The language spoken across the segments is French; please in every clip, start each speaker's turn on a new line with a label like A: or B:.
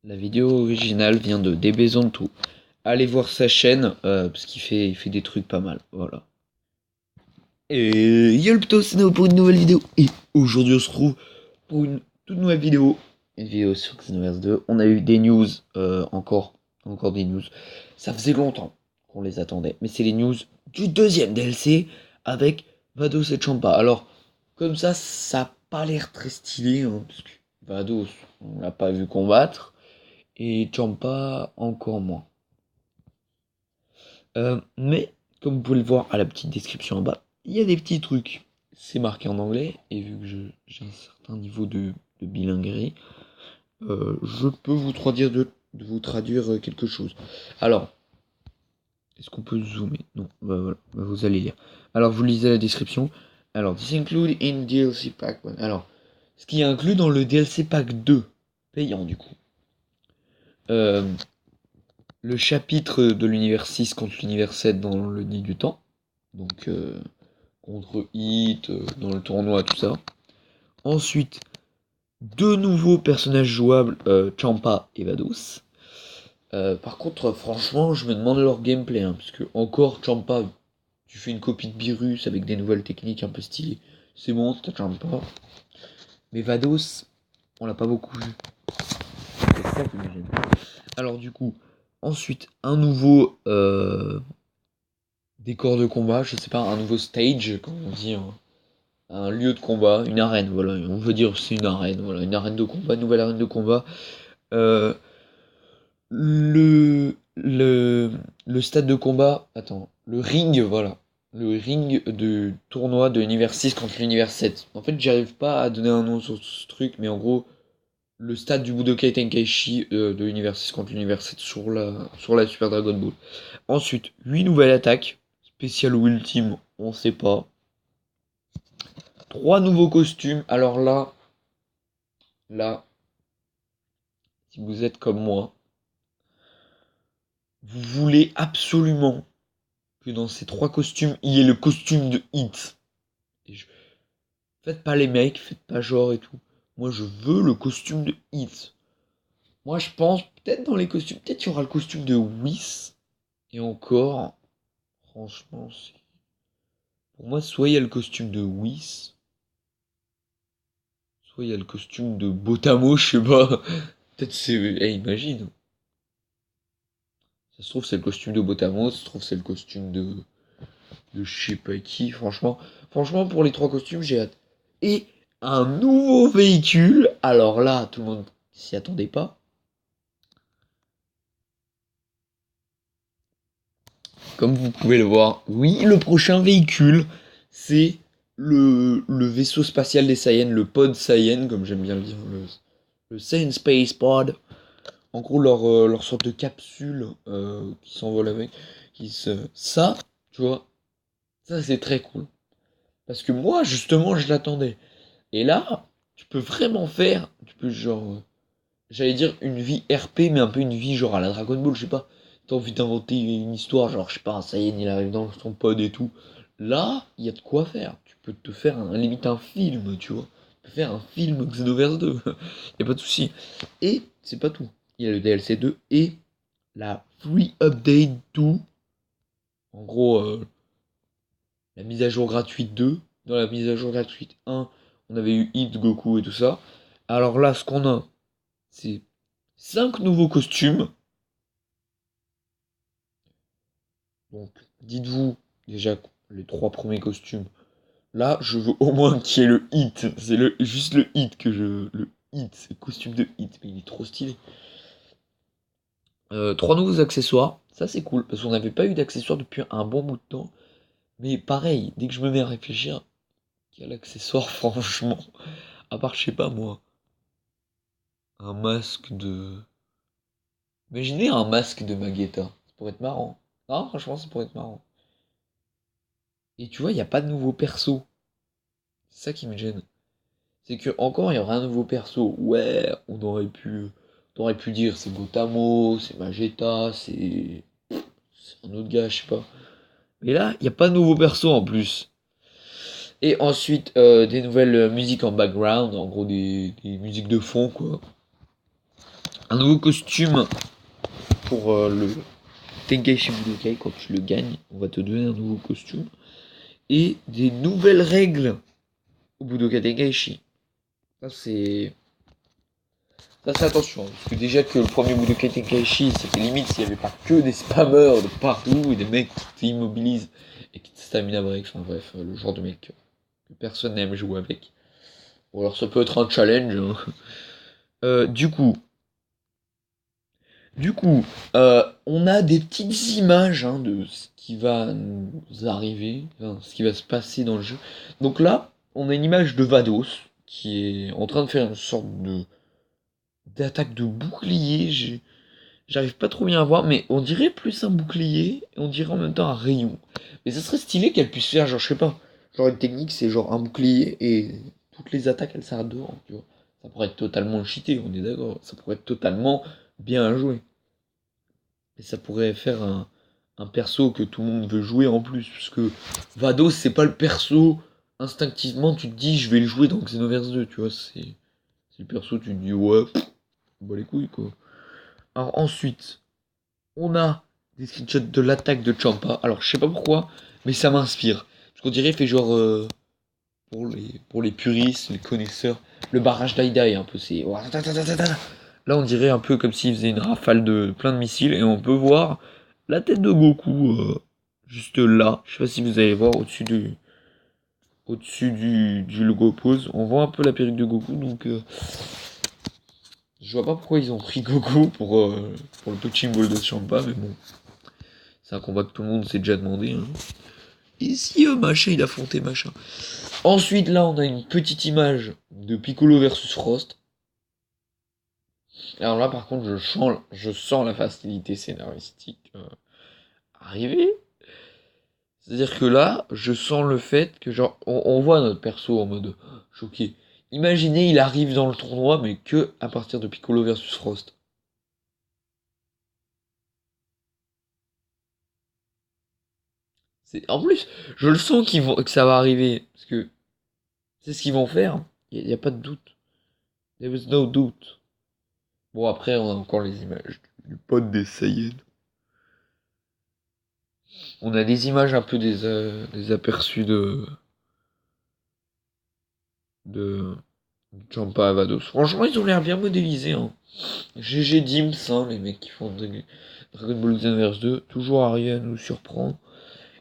A: La vidéo originale vient de DBZonto. Allez voir sa chaîne, parce il fait des trucs pas mal, voilà. Et Yolpto, c'est pour une nouvelle vidéo. Et aujourd'hui on se retrouve pour une toute nouvelle vidéo. Une vidéo sur Xenoverse 2. On a eu des news, encore des news. Ça faisait longtemps qu'on les attendait. Mais c'est les news du deuxième DLC avec Vados et Champa. Alors, comme ça a pas l'air très stylé, hein, parce que Vados, on l'a pas vu combattre. Et Champa encore moins. Mais, comme vous pouvez le voir à la petite description en bas, il y a des petits trucs. C'est marqué en anglais, et vu que j'ai un certain niveau de bilinguerie, je peux vous traduire quelque chose. Alors, est-ce qu'on peut zoomer? Non, bah voilà, bah vous allez lire. Alors, vous lisez la description. Alors, this include in DLC Pack 1. Alors, ce qui est inclus dans le DLC Pack 2, payant du coup. Le chapitre de l'univers 6 contre l'univers 7 dans le Nid du Temps. Donc, contre Hit, dans le tournoi, tout ça. Ensuite, deux nouveaux personnages jouables, Champa et Vados. Par contre, franchement, je me demande leur gameplay, hein, parce que encore Champa, tu fais une copie de Beerus avec des nouvelles techniques un peu stylées. C'est bon, t'as Champa. Mais Vados, on l'a pas beaucoup vu. C'est ça qui me gêne. Alors du coup, ensuite, un nouveau décor de combat, je sais pas, un nouveau stage, comme on dit, un lieu de combat, une arène, voilà, on veut dire c'est une arène, voilà, une arène de combat, une nouvelle arène de combat. Euh, le stade de combat, attends, le ring, voilà, le ring de tournoi de l'univers 6 contre l'univers 7. En fait, j'arrive pas à donner un nom sur ce truc, mais en gros, le stade du Budokai Tenkaichi de l'univers 6 contre l'univers 7 sur la Super Dragon Ball. Ensuite, 8 nouvelles attaques, spéciales ou ultimes, on sait pas. 3 nouveaux costumes, alors là, si vous êtes comme moi, vous voulez absolument que dans ces 3 costumes, il y ait le costume de Hit. Faites pas les mecs, faites pas genre et tout. Moi, je veux le costume de Hit. Moi, je pense, peut-être dans les costumes, peut-être qu'il y aura le costume de Whis. Et encore, franchement, pour moi, soit il y a le costume de Whis, soit il y a le costume de Botamo, je sais pas. Peut-être c'est... imagine. Ça se trouve, c'est le costume de Botamo, ça se trouve, c'est le costume de je sais pas qui, franchement. Franchement, pour les 3 costumes, j'ai hâte. Et un nouveau véhicule. Alors là, tout le monde s'y attendait pas. Comme vous pouvez le voir, oui, le prochain véhicule, c'est le vaisseau spatial des Saiyans, le pod Saiyan, comme j'aime bien le dire, le Saiyan Space Pod. En gros, leur sorte de capsule qui s'envole avec. Ça, tu vois, ça c'est très cool. Parce que moi, justement, je l'attendais. Et là, tu peux genre, j'allais dire une vie RP, mais un peu une vie genre à la Dragon Ball, je sais pas. T'as envie d'inventer une histoire, genre, je sais pas, un Saiyan, il arrive dans son pod et tout. Là, il y a de quoi faire. Tu peux te faire limite un film, tu vois. Tu peux faire un film Xenoverse 2. Y a pas de souci. Et c'est pas tout. Il y a le DLC 2 et la Free Update 2. En gros, la mise à jour gratuite 2. Dans la mise à jour gratuite 1, on avait eu Hit, Goku et tout ça. Alors là, ce qu'on a, c'est 5 nouveaux costumes. Donc, dites-vous déjà les 3 premiers costumes. Là, je veux au moins qu'il y ait le hit. C'est juste le hit que je. Le hit, c'est le costume de hit, mais il est trop stylé. 3 nouveaux accessoires. Ça, c'est cool, parce qu'on n'avait pas eu d'accessoires depuis un bon bout de temps. Mais pareil, dès que je me mets à réfléchir, quel accessoire, franchement. À part, je sais pas moi, un masque de. Imaginez un masque de Magetta. Ça pourrait être marrant. Non, franchement, ça pourrait être marrant. Et tu vois, il n'y a pas de nouveau perso. C'est ça qui me gêne. C'est que encore il y aura un nouveau perso. Ouais, on aurait pu dire c'est Gotamo, c'est Magetta, c'est un autre gars, je sais pas. Mais là, il n'y a pas de nouveau perso en plus. Et ensuite, des nouvelles musiques en background, en gros des musiques de fond, quoi. un nouveau costume pour le Tenkaichi Budokai. Quand tu le gagnes, on va te donner un nouveau costume. Et des nouvelles règles au Budokai Tenkaichi. Ça c'est attention, parce que déjà que le premier Budokai Tenkaichi, c'était limite s'il n'y avait pas que des spammers de partout et des mecs qui t'immobilisent et qui te stamina break, enfin bref, le genre de mec que personne n'aime jouer avec. Ou alors ça peut être un challenge. Hein. Du coup, on a des petites images de ce qui va nous arriver, enfin, ce qui va se passer dans le jeu. Donc là, on a une image de Vados qui est en train de faire une sorte de d'attaque de bouclier. J'arrive pas trop bien à voir, mais on dirait plus un bouclier, et on dirait en même temps un rayon. Mais ça serait stylé qu'elle puisse faire, genre, je sais pas, genre une technique, c'est genre un bouclier, et toutes les attaques, elles s'arrêtent dehors, tu vois. Ça pourrait être totalement cheaté, on est d'accord. Ça pourrait être totalement bien joué. Et ça pourrait faire un perso que tout le monde veut jouer en plus, parce que Vados, c'est pas le perso, instinctivement, tu te dis, je vais le jouer dans Xenoverse 2, tu vois, c'est le perso, tu te dis, ouais, bah les couilles, quoi. Alors ensuite, on a des screenshots de l'attaque de Champa. Alors je sais pas pourquoi, mais ça m'inspire. Parce qu'on dirait il fait genre pour les puristes, les connaisseurs, le barrage d'Aïdaï un peu. C'est là on dirait un peu comme s'il faisait une rafale de plein de missiles et on peut voir la tête de Goku juste là. Je sais pas si vous allez voir au-dessus du logo pose. On voit un peu la perruque de Goku donc. Je vois pas pourquoi ils ont pris Goku pour le touching ball de Champa, mais bon. C'est un combat que tout le monde s'est déjà demandé. Hein. Et si machin, il affrontait machin. Ensuite, là, on a une petite image de Piccolo versus Frost. Alors là, par contre, je sens la facilité scénaristique arriver. C'est-à-dire que là, je sens le fait que, genre, on voit notre perso en mode choqué. Imaginez, il arrive dans le tournoi, mais que à partir de Piccolo versus Frost. En plus, je le sens que ça va arriver. Parce que c'est ce qu'ils vont faire. Il n'y a pas de doute. There was no doubt. Bon, après, on a encore les images du pote des Saiyans. On a des images un peu des aperçus de Champa Avados. Franchement, ils ont l'air bien modélisés. Hein. GG Dims, hein, les mecs qui font Dragon Ball Xenoverse 2, toujours arriver à nous surprendre.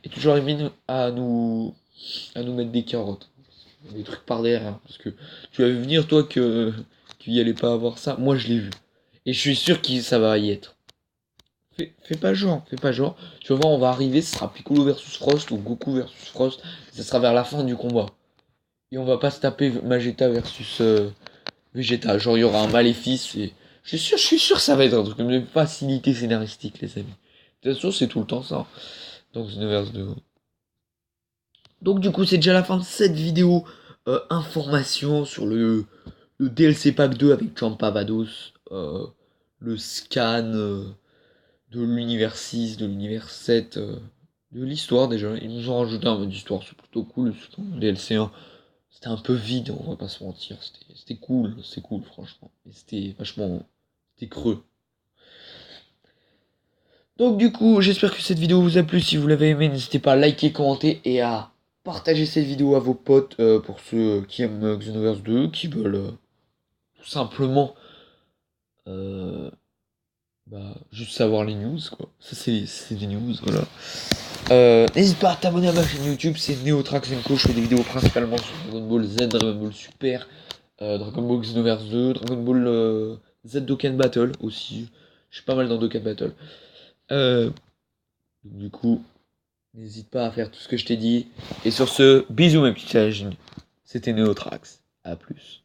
A: Et toujours arriver à nous mettre des carottes. Des trucs par derrière. Parce que tu as vu venir, toi, qu'il y allait pas avoir ça. Moi, je l'ai vu. Et je suis sûr que ça va y être. Fais pas genre, fais pas genre. Tu vas voir, on va arriver, ce sera Piccolo versus Frost ou Goku versus Frost. Ça sera vers la fin du combat. Et on va pas se taper Vegeta versus Vegeta. Genre, il y aura un maléfice et. Je suis sûr que ça va être un truc de facilité scénaristique, les amis. De toute façon, c'est tout le temps ça. Donc, Xenoverse 2. Donc, du coup, c'est déjà la fin de cette vidéo. Information sur le DLC Pack 2 avec Champa Vados. Le scan. De l'univers 6, de l'univers 7, de l'histoire déjà. Ils nous ont rajouté un mode d'histoire, c'est plutôt cool. Le DLC 1, c'était un peu vide, on va pas se mentir. C'était cool franchement. Mais c'était vachement. C'était creux. Donc du coup, j'espère que cette vidéo vous a plu. Si vous l'avez aimé, n'hésitez pas à liker, commenter et à partager cette vidéo à vos potes pour ceux qui aiment Xenoverse 2, qui veulent tout simplement juste savoir les news, quoi. Ça, c'est des news, voilà. N'hésite pas à t'abonner à ma chaîne YouTube, c'est Neotrax Co. Je fais des vidéos principalement sur Dragon Ball Z, Dragon Ball Super, Dragon Ball Xenoverse 2, Dragon Ball Z Dokkan Battle aussi. Je suis pas mal dans Dokkan Battle. Du coup, n'hésite pas à faire tout ce que je t'ai dit. Et sur ce, bisous mes petits sages. C'était Neotrax. À plus.